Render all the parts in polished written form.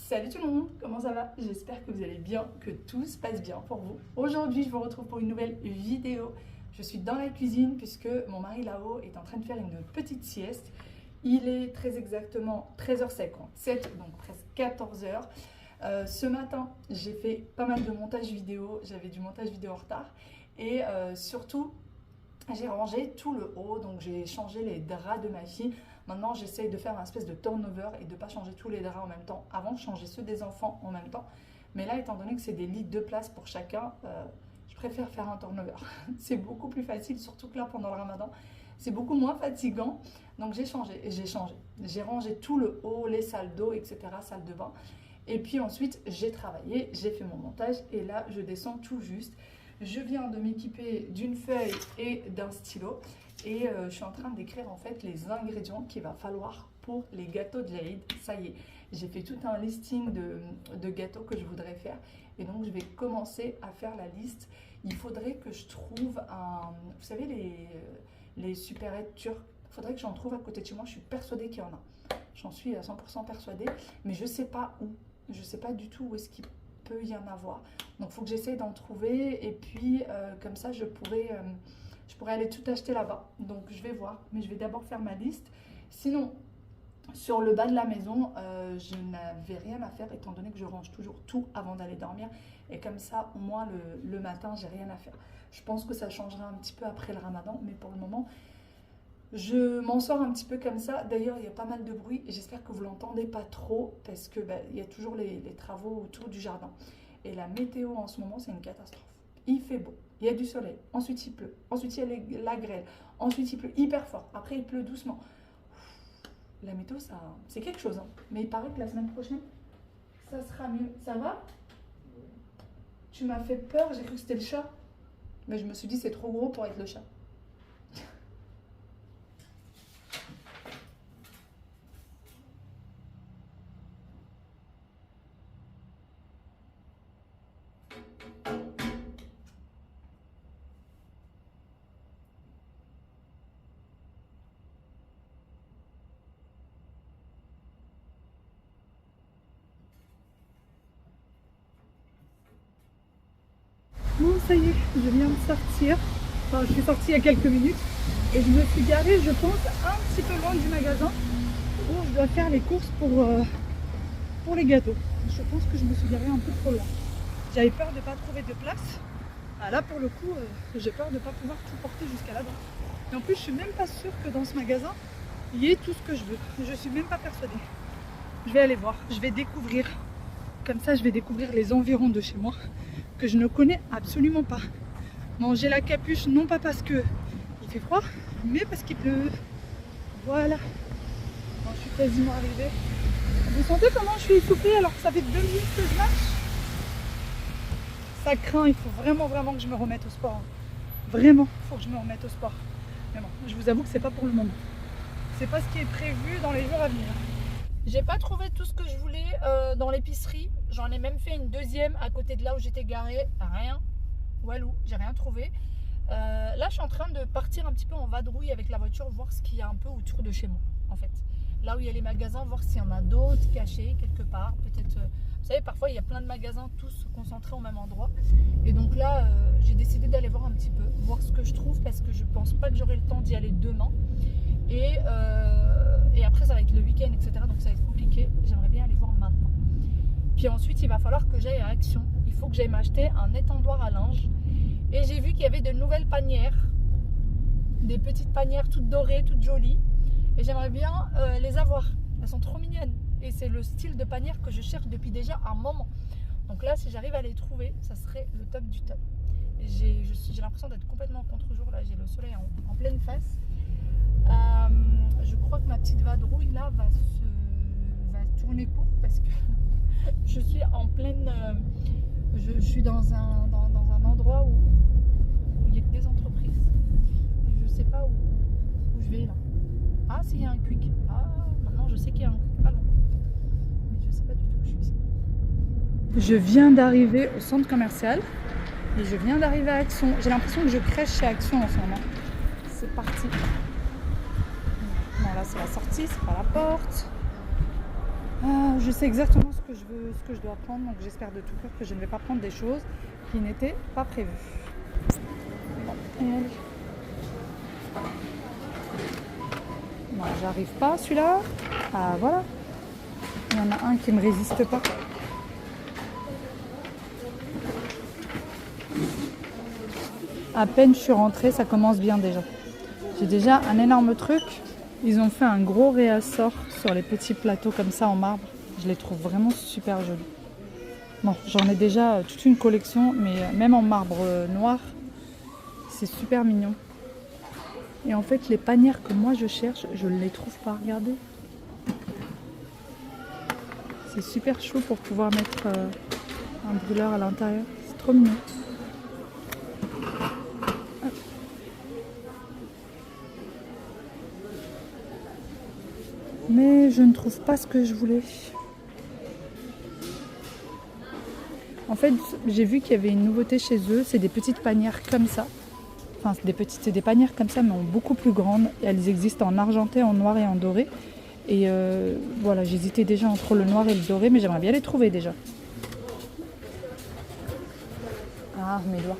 Salut tout le monde, comment ça va? J'espère que vous allez bien, que tout se passe bien pour vous. Aujourd'hui, je vous retrouve pour une nouvelle vidéo. Je suis dans la cuisine puisque mon mari là-haut est en train de faire une petite sieste. Il est très exactement 13h57, donc presque 14h. Ce matin, j'ai fait pas mal de montage vidéo, j'avais du montage vidéo en retard. Et surtout, j'ai rangé tout le haut, donc j'ai changé les draps de ma fille. Maintenant, j'essaye de faire un espèce de turnover et de ne pas changer tous les draps en même temps. Avant, je changeais ceux des enfants en même temps. Mais là, étant donné que c'est des lits de place pour chacun, je préfère faire un turnover. C'est beaucoup plus facile, surtout que là, pendant le ramadan, c'est beaucoup moins fatigant. Donc, j'ai changé. J'ai rangé tout le haut, les salles d'eau, etc., salle de bain. Et puis ensuite, j'ai travaillé, j'ai fait mon montage. Et là, je descends tout juste. Je viens de m'équiper d'une feuille et d'un stylo. Et je suis en train d'écrire en fait les ingrédients qu'il va falloir pour les gâteaux de l'Aïd. Ça y est, j'ai fait tout un listing de gâteaux que je voudrais faire. Et donc je vais commencer à faire la liste. Il faudrait que je trouve vous savez les supérettes turques. Il faudrait que j'en trouve à côté de chez moi. Je suis persuadée qu'il y en a. J'en suis à 100% persuadée. Mais je ne sais pas où. Je ne sais pas du tout où est-ce qu'il peut y en avoir. Donc il faut que j'essaye d'en trouver. Et puis comme ça je pourrais aller tout acheter là-bas. Donc je vais voir, mais je vais d'abord faire ma liste. Sinon, sur le bas de la maison, je n'avais rien à faire étant donné que je range toujours tout avant d'aller dormir. Et comme ça, au moins le matin, j'ai rien à faire. Je pense que ça changera un petit peu après le ramadan, mais pour le moment, je m'en sors un petit peu comme ça. D'ailleurs, il y a pas mal de bruit et j'espère que vous l'entendez pas trop parce que il y a toujours les travaux autour du jardin. Et la météo en ce moment, c'est une catastrophe. Il fait beau, il y a du soleil, ensuite il pleut, ensuite il y a la grêle, ensuite il pleut hyper fort, après il pleut doucement. La météo, c'est quelque chose, hein. Mais il paraît que la semaine prochaine, ça sera mieux. Ça va? Tu m'as fait peur, j'ai cru que c'était le chat. Mais je me suis dit c'est trop gros pour être le chat. Bon, ça y est, je viens de sortir. Enfin, je suis sortie il y a quelques minutes et je me suis garée, je pense, un petit peu loin du magasin où je dois faire les courses pour les gâteaux. Je pense que je me suis garée un peu trop loin. J'avais peur de ne pas trouver de place. Ah, là, pour le coup, j'ai peur de ne pas pouvoir tout porter jusqu'à là-bas. Et en plus, je suis même pas sûre que dans ce magasin, il y ait tout ce que je veux. Je suis même pas persuadée. Je vais aller voir, je vais découvrir. Comme ça, je vais découvrir les environs de chez moi, que je ne connais absolument pas. Bon, j'ai la capuche, non pas parce que il fait froid, mais parce qu'il pleut. Voilà. Bon, je suis quasiment arrivée. Vous sentez comment je suis essoufflée alors que ça fait 2 minutes que je marche? Ça craint, il faut vraiment que je me remette au sport. Vraiment, il faut que je me remette au sport. Mais bon, je vous avoue que c'est pas pour le moment. C'est pas ce qui est prévu dans les jours à venir. J'ai pas trouvé tout ce que je voulais dans l'épicerie. J'en ai même fait une deuxième à côté de là où j'étais garée. Rien. Walou, j'ai rien trouvé. Là, je suis en train de partir un petit peu en vadrouille avec la voiture, voir ce qu'il y a un peu autour de chez moi, en fait. Là où il y a les magasins, voir s'il y en a d'autres cachés quelque part. Peut-être, vous savez, parfois il y a plein de magasins tous concentrés au même endroit. Et donc là, j'ai décidé d'aller voir un petit peu, voir ce que je trouve parce que je pense pas que j'aurai le temps d'y aller demain. Et après ça va être le week-end, etc. Donc ça va être compliqué. J'aimerais bien aller voir maintenant. Puis ensuite il va falloir que j'aille à Action. Il faut que j'aille m'acheter un étendoir à linge. Et j'ai vu qu'il y avait de nouvelles panières. Des petites panières toutes dorées, toutes jolies. Et j'aimerais bien les avoir. Elles sont trop mignonnes. Et c'est le style de panière que je cherche depuis déjà un moment. Donc là si j'arrive à les trouver, ça serait le top du top. J'ai l'impression d'être complètement en contre-jour. Là j'ai le soleil en pleine face. Je crois que ma petite vadrouille là va tourner court parce que je suis en pleine. Je suis dans un endroit où il n'y a que des entreprises. Et je sais pas où je vais là. Ah, s'il y a un Quick. Ah, maintenant je sais qu'il y a un Quick pas loin. Mais je sais pas du tout où je suis. Je viens d'arriver au centre commercial et je viens d'arriver à Action. J'ai l'impression que je crèche chez Action en ce moment. C'est parti. Bon, là c'est la sortie, c'est pas la porte. Je sais exactement ce que je veux, ce que je dois prendre, donc j'espère de tout cœur que je ne vais pas prendre des choses qui n'étaient pas prévues. Bon, et allez. Non, j'arrive pas celui-là. Ah voilà. Il y en a un qui me résiste pas. À peine je suis rentrée, ça commence bien déjà. J'ai déjà un énorme truc. Ils ont fait un gros réassort sur les petits plateaux comme ça en marbre. Je les trouve vraiment super jolis. Bon, j'en ai déjà toute une collection, mais même en marbre noir, c'est super mignon. Et en fait, les panières que moi je cherche, je ne les trouve pas. Regardez. C'est super chaud pour pouvoir mettre un brûleur à l'intérieur. C'est trop mignon. Mais je ne trouve pas ce que je voulais. En fait, j'ai vu qu'il y avait une nouveauté chez eux. C'est des petites panières comme ça. Enfin, c'est des panières comme ça, mais beaucoup plus grandes. Elles existent en argenté, en noir et en doré. Et voilà, j'hésitais déjà entre le noir et le doré, mais j'aimerais bien les trouver déjà. Ah, mes doigts.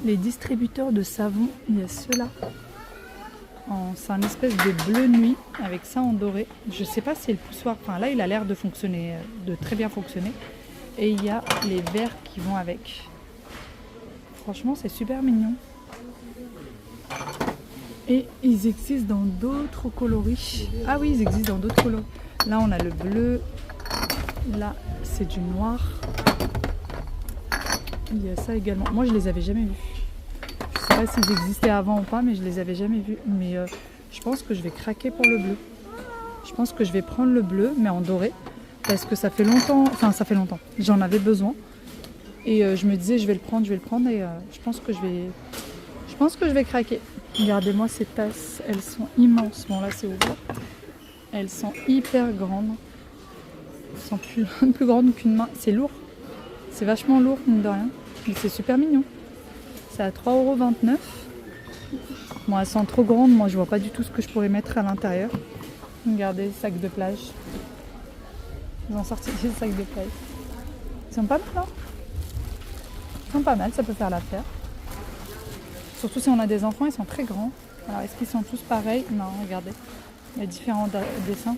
Les distributeurs de savon, il y a ceux-là. C'est un espèce de bleu nuit avec ça en doré. Je sais pas si c'est le poussoir. Enfin, là, il a l'air de fonctionner, de très bien fonctionner. Et il y a les verres qui vont avec. Franchement, c'est super mignon. Et ils existent dans d'autres coloris. Ah oui, ils existent dans d'autres coloris. Là, on a le bleu. Là, c'est du noir. Il y a ça également. Moi, je les avais jamais vus. Je sais pas s'ils existaient avant ou pas, mais je les avais jamais vus. Mais je pense que je vais craquer pour le bleu. Je pense que je vais prendre le bleu, mais en doré. Parce que ça fait longtemps. Enfin, ça fait longtemps. J'en avais besoin. Et je me disais, je vais le prendre. Et je pense que je vais craquer. Regardez-moi ces tasses, elles sont immenses. Bon là c'est ouvert. Elles sont hyper grandes. Elles sont plus grandes qu'une main. C'est lourd. C'est vachement lourd, mine de rien. Mais c'est super mignon. C'est à 3,29 €. Bon, elles sont trop grandes. Moi je vois pas du tout ce que je pourrais mettre à l'intérieur. Regardez, sacs de plage. Ils ont sorti des sacs de plage. Ils sont pas mal, hein? Ils sont pas mal, ça peut faire l'affaire. Surtout si on a des enfants, ils sont très grands. Alors, est-ce qu'ils sont tous pareils? Non, regardez. Il y a différents dessins.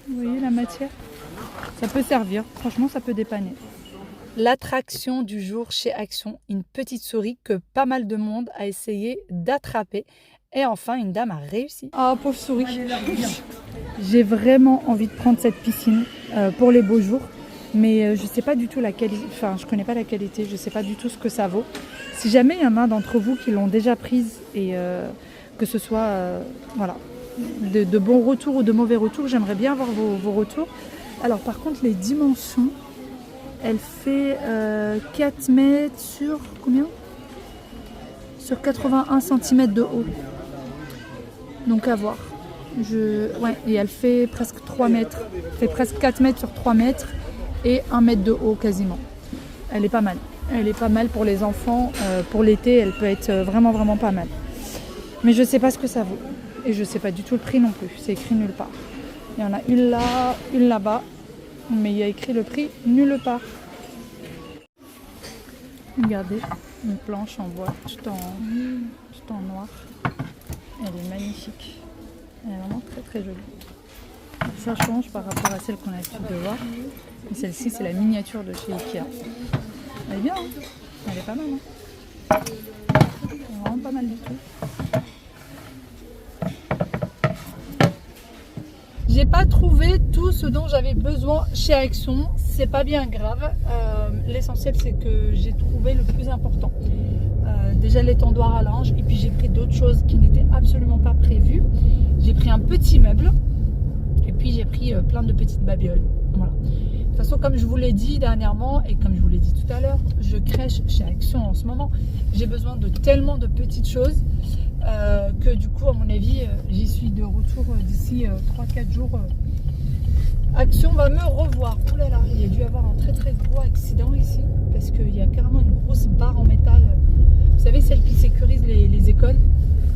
Vous voyez la matière? Ça peut servir. Franchement, ça peut dépanner. L'attraction du jour chez Action, une petite souris que pas mal de monde a essayé d'attraper. Et enfin, une dame a réussi. Oh, pauvre souris. J'ai vraiment envie de prendre cette piscine pour les beaux jours. Mais je ne sais pas du tout la qualité, enfin je connais pas la qualité, je ne sais pas du tout ce que ça vaut. Si jamais il y en a d'entre vous qui l'ont déjà prise et que ce soit voilà, de bons retours ou de mauvais retours, j'aimerais bien avoir vos retours. Alors par contre les dimensions, elle fait 4 mètres sur combien? Sur 81 cm de haut. Donc à voir. Ouais, et elle fait presque 3 mètres. Elle fait presque 4 mètres sur 3 mètres. Et 1 mètre de haut quasiment. Elle est pas mal. Elle est pas mal pour les enfants. Pour l'été, elle peut être vraiment pas mal. Mais je sais pas ce que ça vaut. Et je sais pas du tout le prix non plus. C'est écrit nulle part. Il y en a une là, une là-bas. Mais il y a écrit le prix nulle part. Regardez, une planche en bois, tout en noir. Elle est magnifique. Elle est vraiment très jolie. Ça change par rapport à celle qu'on a l'habitude de voir. Et celle-ci, c'est la miniature de chez Ikea. Elle est bien, hein? Elle est pas mal. Hein? Elle est vraiment pas mal du tout. J'ai pas trouvé tout ce dont j'avais besoin chez Action. C'est pas bien grave. L'essentiel, c'est que j'ai trouvé le plus important. Déjà l'étendoir à linge. Et puis j'ai pris d'autres choses qui n'étaient absolument pas prévues. J'ai pris un petit meuble. Et puis j'ai pris plein de petites babioles. Voilà. De toute façon, comme je vous l'ai dit dernièrement et comme je vous l'ai dit tout à l'heure, je crèche chez Action en ce moment. J'ai besoin de tellement de petites choses que du coup, à mon avis, j'y suis de retour d'ici 3-4 jours. Action va me revoir. Ouh là là, il y a dû y avoir un très gros accident ici parce qu'il y a carrément une grosse barre en métal. Vous savez, celle qui sécurise les écoles,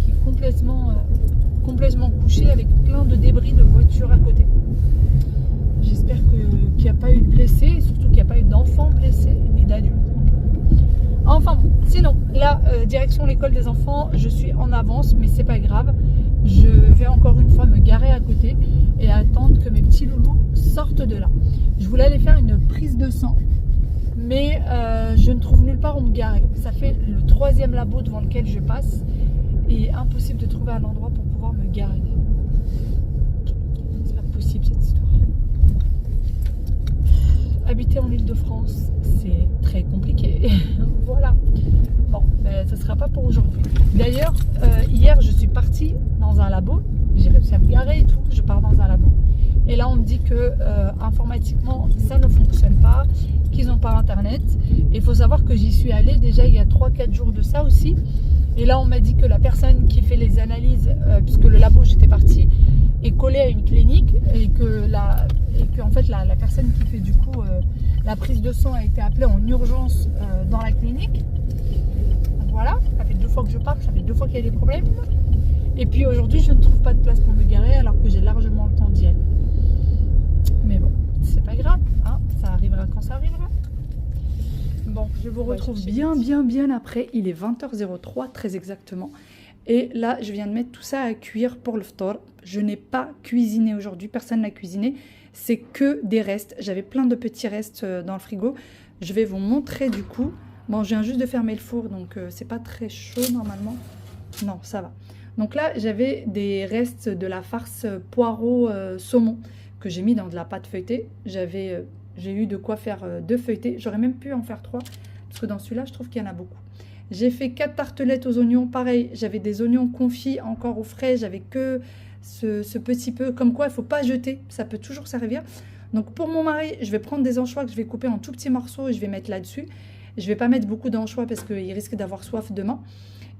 qui est complètement couché avec plein de débris de voitures à côté. J'espère qu'il n'y a pas eu de blessés et surtout qu'il n'y a pas eu d'enfants blessés ni d'adultes. Enfin bon, sinon, là, direction l'école des enfants, je suis en avance, mais c'est pas grave. Je vais encore une fois me garer à côté et attendre que mes petits loulous sortent de là. Je voulais aller faire une prise de sang, mais je ne trouve nulle part où me garer. Ça fait le 3e labo devant lequel je passe et impossible de trouver un endroit pour pouvoir me garer. C'est pas possible cette histoire. Habiter en Île-de-France, c'est très compliqué. Voilà. Bon, ben, ça ne sera pas pour aujourd'hui. D'ailleurs, hier, je suis partie dans un labo. J'ai réussi à me garer et tout. Je pars dans un labo. Et là, on me dit que informatiquement, ça ne fonctionne pas, qu'ils n'ont pas Internet. Et il faut savoir que j'y suis allée déjà il y a 3-4 jours de ça aussi. Et là, on m'a dit que la personne qui fait les analyses, puisque le labo, j'étais partie, est collée à une clinique et que en fait, la personne qui fait du coup la prise de sang a été appelée en urgence dans la clinique. Donc voilà, ça fait 2 fois que je pars, ça fait 2 fois qu'il y a des problèmes. Et puis aujourd'hui, je ne trouve pas de place pour me garer alors que j'ai largement le temps d'y aller. Mais bon, c'est pas grave, hein, ça arrivera quand ça arrivera. Bon, je vous retrouve bien après. Il est 20h03 très exactement. Et là, je viens de mettre tout ça à cuire pour le ftor. Je n'ai pas cuisiné aujourd'hui, personne n'a cuisiné. C'est que des restes. J'avais plein de petits restes dans le frigo. Je vais vous montrer du coup. Bon, je viens juste de fermer le four, donc c'est pas très chaud normalement. Non, ça va. Donc là, j'avais des restes de la farce poireau saumon que j'ai mis dans de la pâte feuilletée. J'ai eu de quoi faire 2 feuilletés. J'aurais même pu en faire 3 parce que dans celui-là, je trouve qu'il y en a beaucoup. J'ai fait 4 tartelettes aux oignons. Pareil, j'avais des oignons confits encore au frais. J'avais que ce petit peu. Comme quoi, il ne faut pas jeter. Ça peut toujours servir. Donc pour mon mari, je vais prendre des anchois que je vais couper en tout petits morceaux et je vais mettre là-dessus. Je ne vais pas mettre beaucoup d'anchois parce qu'il risque d'avoir soif demain.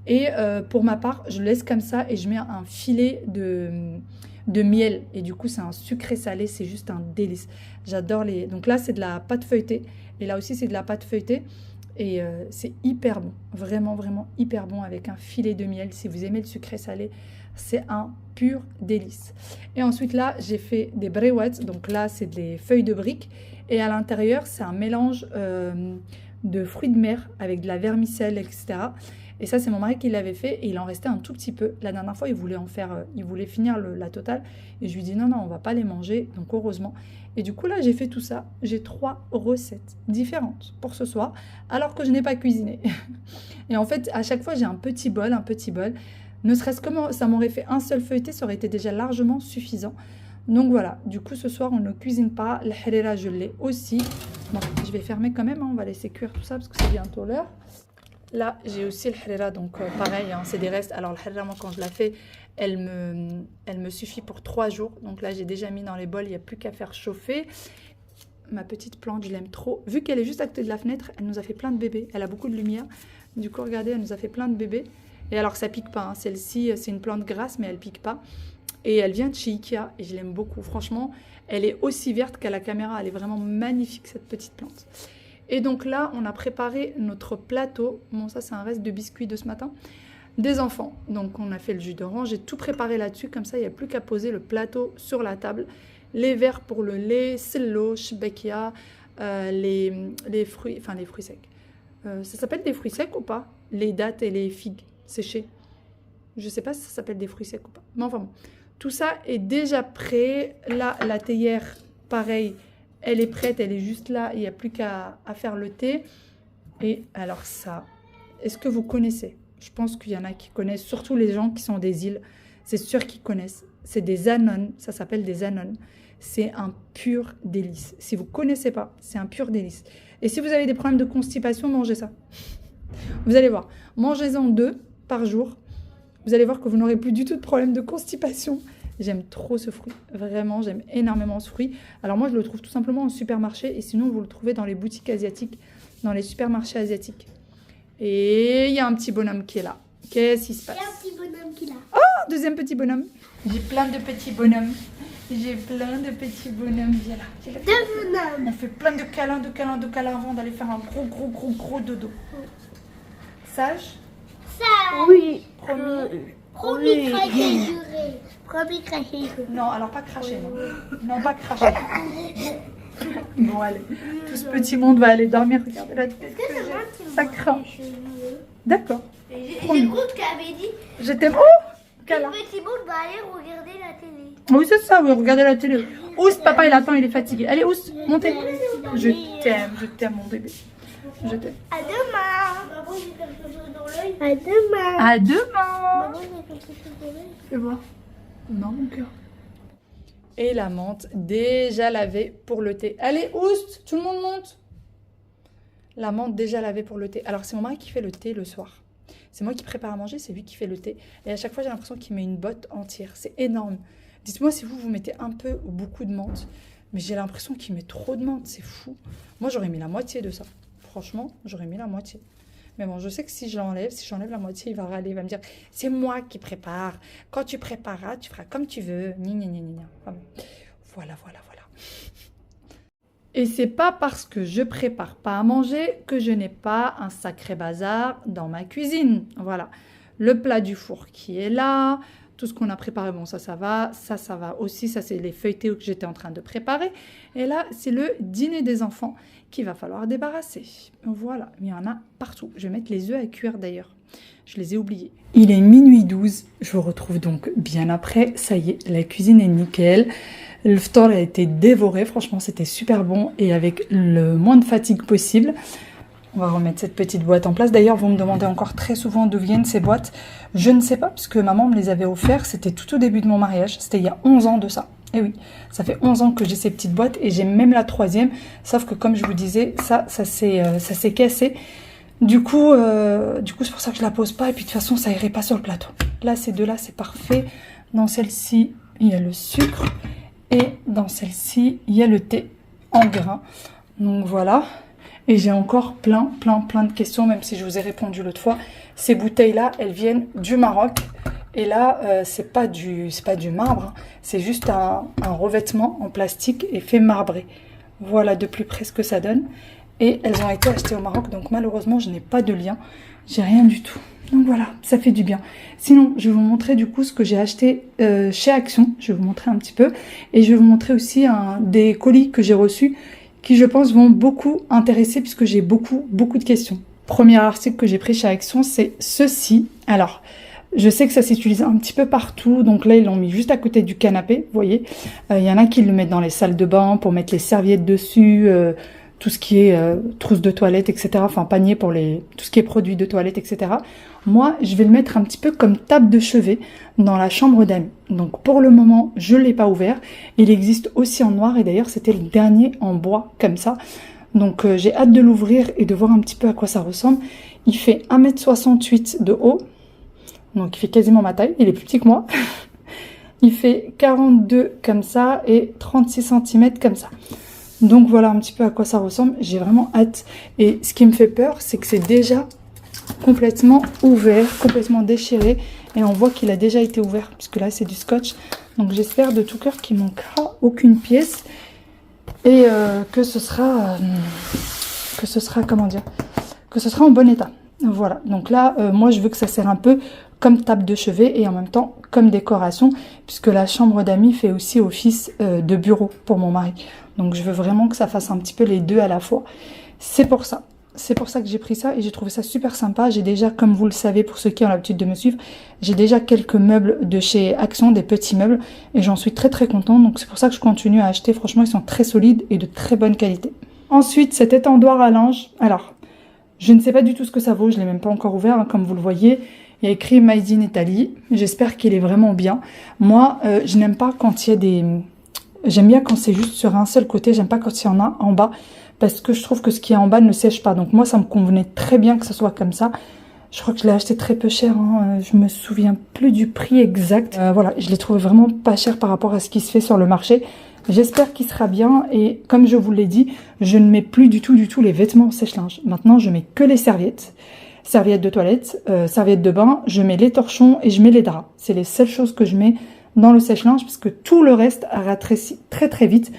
Et pour ma part, je le laisse comme ça et je mets un filet de miel. Et du coup, c'est un sucré salé. C'est juste un délice. J'adore les... Donc là, c'est de la pâte feuilletée. Et là aussi, c'est de la pâte feuilletée. Et c'est hyper bon. Vraiment, vraiment hyper bon avec un filet de miel. Si vous aimez le sucré salé, c'est un pur délice. Et ensuite, là, j'ai fait des brewats. Donc là, c'est des feuilles de briques. Et à l'intérieur, c'est un mélange de fruits de mer avec de la vermicelle, etc. Et ça, c'est mon mari qui l'avait fait et il en restait un tout petit peu. La dernière fois, il voulait en faire, il voulait finir la totale. Et je lui dis non, on va pas les manger. Donc heureusement. Et du coup, là, j'ai fait tout ça. J'ai 3 recettes différentes pour ce soir, alors que je n'ai pas cuisiné. Et en fait, à chaque fois, j'ai un petit bol. Ne serait-ce que ça m'aurait fait un seul feuilleté, ça aurait été déjà largement suffisant. Donc voilà, du coup, ce soir, on ne cuisine pas. Le harira, je l'ai aussi. Bon, je vais fermer quand même, hein. On va laisser cuire tout ça parce que c'est bientôt l'heure. Là, j'ai aussi le harira, donc pareil, hein, c'est des restes. Alors le harira, moi, quand je la fais, elle me suffit pour 3 jours. Donc là, j'ai déjà mis dans les bols, il n'y a plus qu'à faire chauffer. Ma petite plante, je l'aime trop. Vu qu'elle est juste à côté de la fenêtre, elle nous a fait plein de bébés. Elle a beaucoup de lumière. Du coup, regardez, elle nous a fait plein de bébés. Et alors, ça pique pas, hein. Celle-ci, c'est une plante grasse, mais elle pique pas. Et elle vient de chez Ikea et je l'aime beaucoup. Franchement, elle est aussi verte qu'à la caméra. Elle est vraiment magnifique, cette petite plante. Et donc là, on a préparé notre plateau. Bon, ça, c'est un reste de biscuits de ce matin. Des enfants. Donc, on a fait le jus d'orange. J'ai tout préparé là-dessus. Comme ça, il n'y a plus qu'à poser le plateau sur la table. Les verres pour le lait, sello, shbekia, les fruits, enfin les fruits secs. Ça s'appelle des fruits secs ou pas? Les dattes et les figues séchées. Je ne sais pas si ça s'appelle des fruits secs ou pas. Mais enfin bon. Tout ça est déjà prêt. Là, la théière, pareil, elle est prête. Elle est juste là. Il n'y a plus qu'à faire le thé. Et alors ça, est-ce que vous connaissez? Je pense qu'il y en a qui connaissent, surtout les gens qui sont des îles. C'est sûr qu'ils connaissent. C'est des anones. Ça s'appelle des anones. C'est un pur délice. Si vous ne connaissez pas, c'est un pur délice. Et si vous avez des problèmes de constipation, mangez ça. Vous allez voir. Mangez-en 2 par jour. Vous allez voir que vous n'aurez plus du tout de problème de constipation. J'aime trop ce fruit. Vraiment, j'aime énormément ce fruit. Alors moi, je le trouve tout simplement en supermarché. Et sinon, vous le trouvez dans les boutiques asiatiques, dans les supermarchés asiatiques. Et il y a un petit bonhomme qui est là. Qu'est-ce qui se passe? Il y a un petit bonhomme qui est là. Oh, deuxième petit bonhomme. J'ai plein de petits bonhommes. J'ai plein de petits bonhommes. Viens là. Deux bonhommes. On fait plein de câlins avant d'aller faire un gros dodo. Sage? Ça. Oui. Promis. Promis, cracher, juré. Promis, cracher, juré. Non, alors pas cracher, non. Non, pas cracher. Bon, allez. Tout ce petit monde va aller dormir. Regardez la tête que j'ai. Ça craint. D'accord. J'écoute qu'avait dit. Je t'aime. Oh, Kala. Le petit monde va aller regarder la télé. Oui, c'est ça, oui, regardez la télé. Ous, papa, il attend, il est fatigué. Allez, Ous, montez. Je t'aime, mon bébé. Je t'aime. À demain. Maman, j'ai quelque chose dans l'œil. À demain. À demain. Maman, j'ai quelque chose dans l'œil. Fais voir. Non, mon cœur. Et la menthe déjà lavée pour le thé. Allez, Oust, tout le monde monte. La menthe déjà lavée pour le thé. Alors, c'est mon mari qui fait le thé le soir. C'est moi qui prépare à manger, c'est lui qui fait le thé. Et à chaque fois, j'ai l'impression qu'il met une botte entière. C'est énorme. Dites-moi si vous mettez un peu ou beaucoup de menthe. Mais j'ai l'impression qu'il met trop de menthe. C'est fou. Moi, j'aurais mis la moitié de ça. Franchement, j'aurais mis la moitié. Mais bon, je sais que si j'enlève la moitié, il va râler. Il va me dire, c'est moi qui prépare. Quand tu prépareras, tu feras comme tu veux. Ni, ni, ni, ni, ni. Enfin, voilà. Et c'est pas parce que je prépare pas à manger que je n'ai pas un sacré bazar dans ma cuisine. Voilà. Le plat du four qui est là. Tout ce qu'on a préparé, bon, ça va. Ça va aussi. Ça, c'est les feuilletés que j'étais en train de préparer. Et là, c'est le dîner des enfants qu'il va falloir débarrasser. Voilà, il y en a partout. Je vais mettre les œufs à cuire d'ailleurs. Je les ai oubliés. Il est minuit 12. Je vous retrouve donc bien après. Ça y est, la cuisine est nickel. Le ftor a été dévoré. Franchement, c'était super bon et avec le moins de fatigue possible. On va remettre cette petite boîte en place. D'ailleurs, vous me demandez encore très souvent d'où viennent ces boîtes. Je ne sais pas, puisque maman me les avait offertes. C'était tout au début de mon mariage. C'était il y a 11 ans de ça. Et oui, ça fait 11 ans que j'ai ces petites boîtes et j'ai même la 3e. Sauf que comme je vous disais, ça s'est cassé. Du coup, c'est pour ça que je la pose pas. Et puis de toute façon, ça irait pas sur le plateau. Là, ces deux-là, c'est parfait. Dans celle-ci, il y a le sucre. Et dans celle-ci, il y a le thé en grains. Donc voilà. Et j'ai encore plein de questions, même si je vous ai répondu l'autre fois. Ces bouteilles-là, elles viennent du Maroc. Et là, c'est pas du marbre. Hein. C'est juste un revêtement en plastique et fait marbrer. Voilà de plus près ce que ça donne. Et elles ont été achetées au Maroc. Donc malheureusement, je n'ai pas de lien. J'ai rien du tout. Donc voilà, ça fait du bien. Sinon, je vais vous montrer du coup ce que j'ai acheté chez Action. Je vais vous montrer un petit peu. Et je vais vous montrer aussi des colis que j'ai reçus qui, je pense, vont beaucoup intéresser puisque j'ai beaucoup de questions. Premier article que j'ai pris chez Action, c'est ceci. Alors, je sais que ça s'utilise un petit peu partout. Donc là, ils l'ont mis juste à côté du canapé, vous voyez. Il y en a qui le mettent dans les salles de bain pour mettre les serviettes dessus, tout ce qui est trousse de toilette, etc. Enfin, panier pour tout ce qui est produits de toilette, etc. Moi, je vais le mettre un petit peu comme table de chevet dans la chambre d'amis. Donc, pour le moment, je ne l'ai pas ouvert. Il existe aussi en noir et d'ailleurs, c'était le dernier en bois, comme ça. Donc, j'ai hâte de l'ouvrir et de voir un petit peu à quoi ça ressemble. Il fait 1,68 m de haut. Donc, il fait quasiment ma taille. Il est plus petit que moi. Il fait 42 comme ça et 36 cm comme ça. Donc voilà un petit peu à quoi ça ressemble. J'ai vraiment hâte. Et ce qui me fait peur, c'est que c'est déjà complètement ouvert, complètement déchiré. Et on voit qu'il a déjà été ouvert, puisque là c'est du scotch. Donc j'espère de tout cœur qu'il ne manquera aucune pièce. Et que ce sera en bon état. Voilà, donc là, moi je veux que ça sert un peu comme table de chevet et en même temps comme décoration, puisque la chambre d'amis fait aussi office de bureau pour mon mari. Donc je veux vraiment que ça fasse un petit peu les deux à la fois. C'est pour ça que j'ai pris ça et j'ai trouvé ça super sympa. J'ai déjà, comme vous le savez, pour ceux qui ont l'habitude de me suivre, j'ai déjà quelques meubles de chez Action, des petits meubles, et j'en suis très contente. Donc c'est pour ça que je continue à acheter. Franchement, ils sont très solides et de très bonne qualité. Ensuite, cet étendoir à linge. Alors, je ne sais pas du tout ce que ça vaut, je ne l'ai même pas encore ouvert, hein, comme vous le voyez. Il y a écrit Made in Italy. J'espère qu'il est vraiment bien. Moi, je n'aime pas quand il y a des... J'aime bien quand c'est juste sur un seul côté, j'aime pas quand il y en a en bas, parce que je trouve que ce qui est en bas ne sèche pas. Donc moi, ça me convenait très bien que ce soit comme ça. Je crois que je l'ai acheté très peu cher, hein. Je me souviens plus du prix exact. Voilà, je l'ai trouvé vraiment pas cher par rapport à ce qui se fait sur le marché. J'espère qu'il sera bien et comme je vous l'ai dit, je ne mets plus du tout les vêtements au sèche-linge. Maintenant, je mets que les serviettes. Serviettes de toilette, serviettes de bain, je mets les torchons et je mets les draps. C'est les seules choses que je mets dans le sèche-linge parce que tout le reste a rétréci très vite.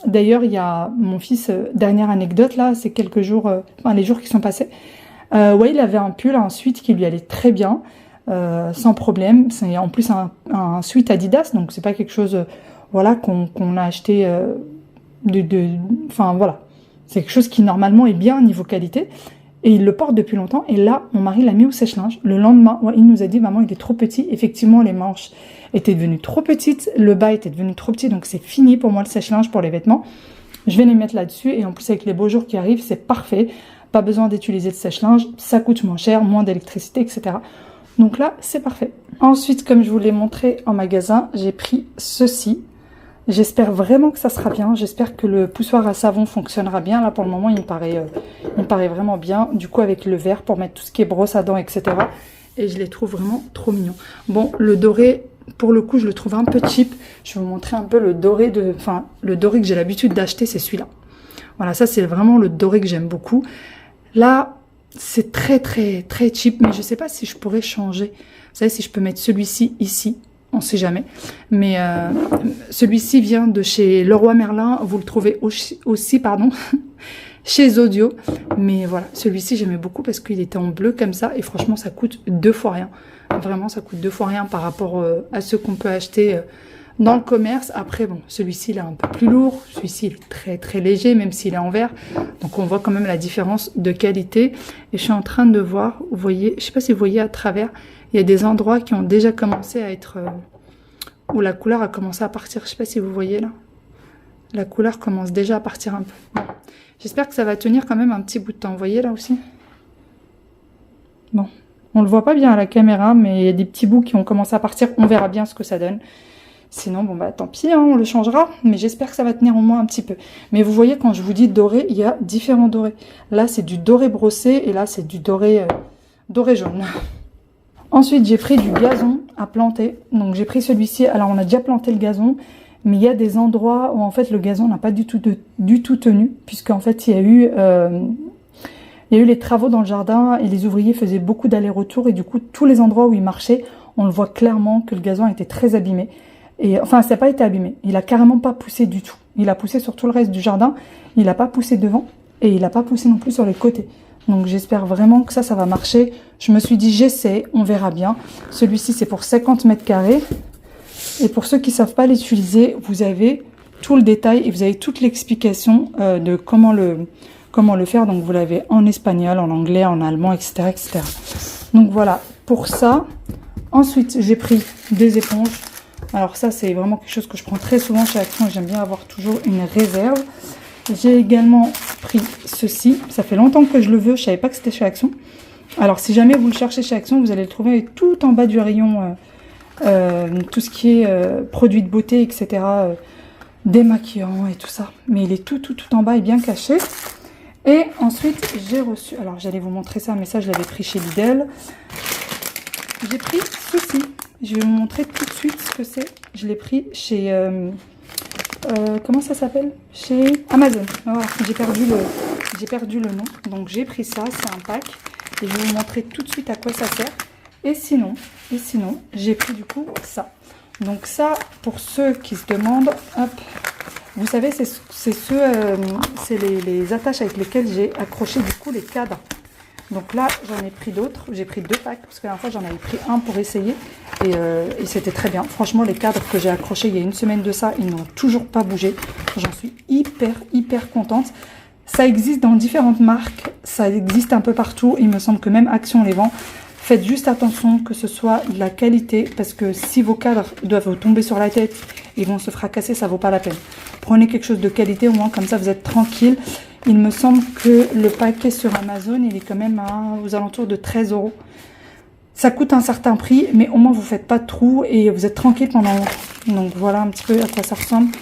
D'ailleurs, il y a mon fils, dernière anecdote là, c'est quelques jours, les jours qui sont passés. Ouais, il avait un pull ensuite qui lui allait très bien. sans problème. C'est en plus un sweat Adidas, donc c'est pas quelque chose voilà, qu'on a acheté enfin voilà. C'est quelque chose qui normalement est bien niveau qualité. Et il le porte depuis longtemps. Et là, mon mari l'a mis au sèche-linge. Le lendemain, ouais, il nous a dit, maman, il est trop petit. Effectivement, les manches étaient devenues trop petites. Le bas était devenu trop petit. Donc, c'est fini pour moi le sèche-linge pour les vêtements. Je vais les mettre là-dessus. Et en plus, avec les beaux jours qui arrivent, c'est parfait. Pas besoin d'utiliser le sèche-linge. Ça coûte moins cher, moins d'électricité, etc. Donc là, c'est parfait. Ensuite, comme je vous l'ai montré en magasin, j'ai pris ceci. J'espère vraiment que ça sera bien. J'espère que le poussoir à savon fonctionnera bien. Là, pour le moment, il me paraît vraiment bien. Du coup, avec le vert pour mettre tout ce qui est brosse à dents, etc. Et je les trouve vraiment trop mignons. Bon, le doré, pour le coup, je le trouve un peu cheap. Je vais vous montrer un peu le doré le doré que j'ai l'habitude d'acheter, c'est celui-là. Voilà, ça, c'est vraiment le doré que j'aime beaucoup. Là, c'est très, très, très cheap. Mais je ne sais pas si je pourrais changer. Vous savez, si je peux mettre celui-ci ici. On ne sait jamais. Mais celui-ci vient de chez Leroy Merlin. Vous le trouvez aussi chez Zodio. Mais voilà, celui-ci, j'aimais beaucoup parce qu'il était en bleu comme ça. Et franchement, ça coûte 2 fois rien. Vraiment, ça coûte 2 fois rien par rapport à ceux qu'on peut acheter dans le commerce. Après, bon, celui-ci, il est un peu plus lourd. Celui-ci, il est très, très léger, même s'il est en verre. Donc, on voit quand même la différence de qualité. Et je suis en train de voir, vous voyez, je ne sais pas si vous voyez à travers, il y a des endroits qui ont déjà commencé à être... où la couleur a commencé à partir. Je ne sais pas si vous voyez là. La couleur commence déjà à partir un peu. Bon. J'espère que ça va tenir quand même un petit bout de temps. Vous voyez là aussi? Bon. On ne le voit pas bien à la caméra, mais il y a des petits bouts qui ont commencé à partir. On verra bien ce que ça donne. Sinon, bon bah tant pis, hein, on le changera. Mais j'espère que ça va tenir au moins un petit peu. Mais vous voyez, quand je vous dis doré, il y a différents dorés. Là, c'est du doré brossé et là, c'est du doré, doré jaune. Ensuite, j'ai pris du gazon à planter. Donc, j'ai pris celui-ci. Alors, on a déjà planté le gazon. Mais il y a des endroits où, en fait, le gazon n'a pas du tout tenu. Puisqu'en fait, il y a eu les travaux dans le jardin. Et les ouvriers faisaient beaucoup d'allers-retours. Et du coup, tous les endroits où ils marchaient, on le voit clairement que le gazon était très abîmé. Et enfin, ça n'a pas été abîmé. Il a carrément pas poussé du tout. Il a poussé sur tout le reste du jardin. Il n'a pas poussé devant. Et il n'a pas poussé non plus sur les côtés. Donc j'espère vraiment que ça va marcher. Je me suis dit j'essaie, on verra bien. Celui-ci c'est pour 50 mètres carrés. Et pour ceux qui ne savent pas l'utiliser, vous avez tout le détail et vous avez toute l'explication de comment le faire. Donc vous l'avez en espagnol, en anglais, en allemand, etc., etc. Donc voilà pour ça. Ensuite j'ai pris des éponges. Alors ça c'est vraiment quelque chose que je prends très souvent chez Action et j'aime bien avoir toujours une réserve. J'ai également pris ceci. Ça fait longtemps que je le veux. Je ne savais pas que c'était chez Action. Alors, si jamais vous le cherchez chez Action, vous allez le trouver tout en bas du rayon. Tout ce qui est produits de beauté, etc. Démaquillants et tout ça. Mais il est tout en bas et bien caché. Et ensuite, j'ai reçu... Alors, j'allais vous montrer ça, mais ça, je l'avais pris chez Lidl. J'ai pris ceci. Je vais vous montrer tout de suite ce que c'est. Je l'ai pris chez... comment ça s'appelle? Chez Amazon. Voilà, j'ai perdu le nom. Donc j'ai pris ça, c'est un pack. Et je vais vous montrer tout de suite à quoi ça sert. Et sinon, j'ai pris du coup ça. Donc ça, pour ceux qui se demandent, hop, vous savez, c'est les attaches avec lesquelles j'ai accroché du coup les cadres. Donc là, j'en ai pris d'autres. J'ai pris 2 packs parce que la dernière fois, j'en avais pris un pour essayer. Et c'était très bien. Franchement, les cadres que j'ai accrochés il y a une semaine de ça, ils n'ont toujours pas bougé. J'en suis hyper contente. Ça existe dans différentes marques. Ça existe un peu partout. Il me semble que même Action les vend. Faites juste attention que ce soit de la qualité. Parce que si vos cadres doivent vous tomber sur la tête, ils vont se fracasser, ça vaut pas la peine. Prenez quelque chose de qualité, au moins comme ça vous êtes tranquille. Il me semble que le paquet sur Amazon, il est quand même aux alentours de 13 €. Ça coûte un certain prix, mais au moins vous ne faites pas de trous et vous êtes tranquille pendant longtemps. Donc voilà un petit peu à quoi ça ressemble.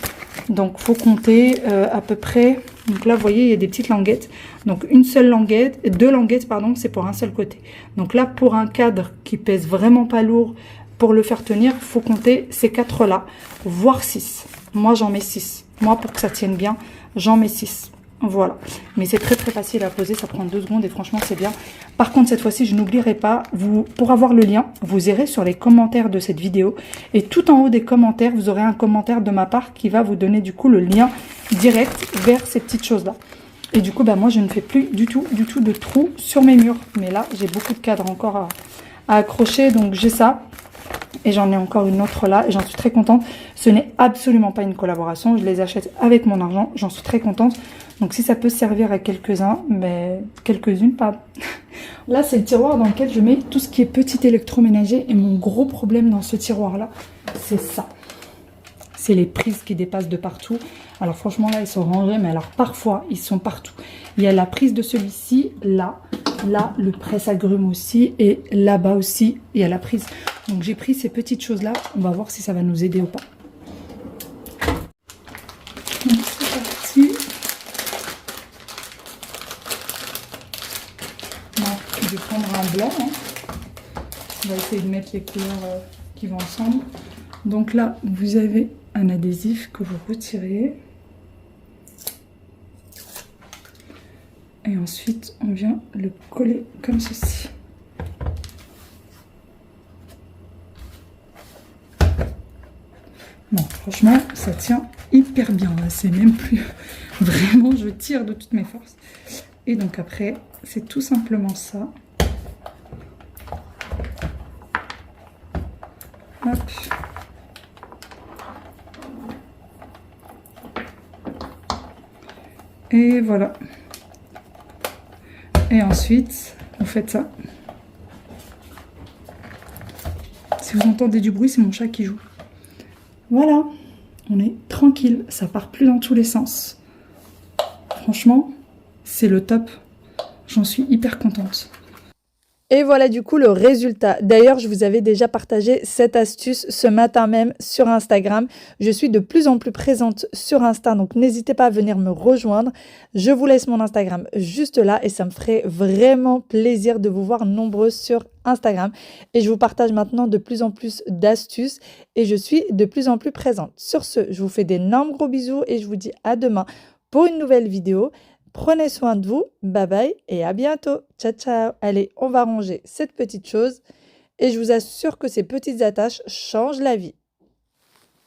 Donc faut compter à peu près. Donc là vous voyez il y a des petites languettes. Donc une seule languette, 2 languettes pardon, c'est pour un seul côté. Donc là pour un cadre qui pèse vraiment pas lourd, pour le faire tenir, faut compter ces 4 là, voire 6. Moi j'en mets 6. Moi pour que ça tienne bien, j'en mets 6. Voilà, mais c'est très facile à poser, ça prend 2 secondes et franchement c'est bien. Par contre cette fois-ci je n'oublierai pas, pour avoir le lien, vous irez sur les commentaires de cette vidéo et tout en haut des commentaires vous aurez un commentaire de ma part qui va vous donner du coup le lien direct vers ces petites choses là. Et du coup moi je ne fais plus du tout de trous sur mes murs, mais là j'ai beaucoup de cadres encore à accrocher. Donc j'ai ça. Et j'en ai encore une autre là et j'en suis très contente. Ce n'est absolument pas une collaboration. Je les achète avec mon argent. J'en suis très contente. Donc si ça peut servir à quelques-uns, mais quelques-unes, pas. Là, c'est le tiroir dans lequel je mets tout ce qui est petit électroménager. Et mon gros problème dans ce tiroir-là, c'est ça. C'est les prises qui dépassent de partout. Alors franchement, là, ils sont rangés. Mais alors parfois, ils sont partout. Il y a la prise de celui-ci, là. Là, le presse-agrumes aussi. Et là-bas aussi, il y a la prise. Donc j'ai pris ces petites choses-là. On va voir si ça va nous aider ou pas. Donc c'est parti. Je vais prendre un blanc. Hein. On va essayer de mettre les couleurs qui vont ensemble. Donc là, vous avez un adhésif que vous retirez. Et ensuite, on vient le coller comme ceci. Bon, franchement, ça tient hyper bien. C'est même plus... Vraiment, je tire de toutes mes forces. Et donc après, c'est tout simplement ça. Hop. Et voilà. Et ensuite, vous faites ça. Si vous entendez du bruit, c'est mon chat qui joue. Voilà, on est tranquille, ça part plus dans tous les sens. Franchement, c'est le top. J'en suis hyper contente. Et voilà du coup le résultat. D'ailleurs, je vous avais déjà partagé cette astuce ce matin même sur Instagram. Je suis de plus en plus présente sur Insta, donc n'hésitez pas à venir me rejoindre. Je vous laisse mon Instagram juste là et ça me ferait vraiment plaisir de vous voir nombreux sur Instagram. Et je vous partage maintenant de plus en plus d'astuces et je suis de plus en plus présente. Sur ce, je vous fais d'énormes gros bisous et je vous dis à demain pour une nouvelle vidéo. Prenez soin de vous, bye bye et à bientôt. Ciao, ciao. Allez, on va ranger cette petite chose et je vous assure que ces petites attaches changent la vie.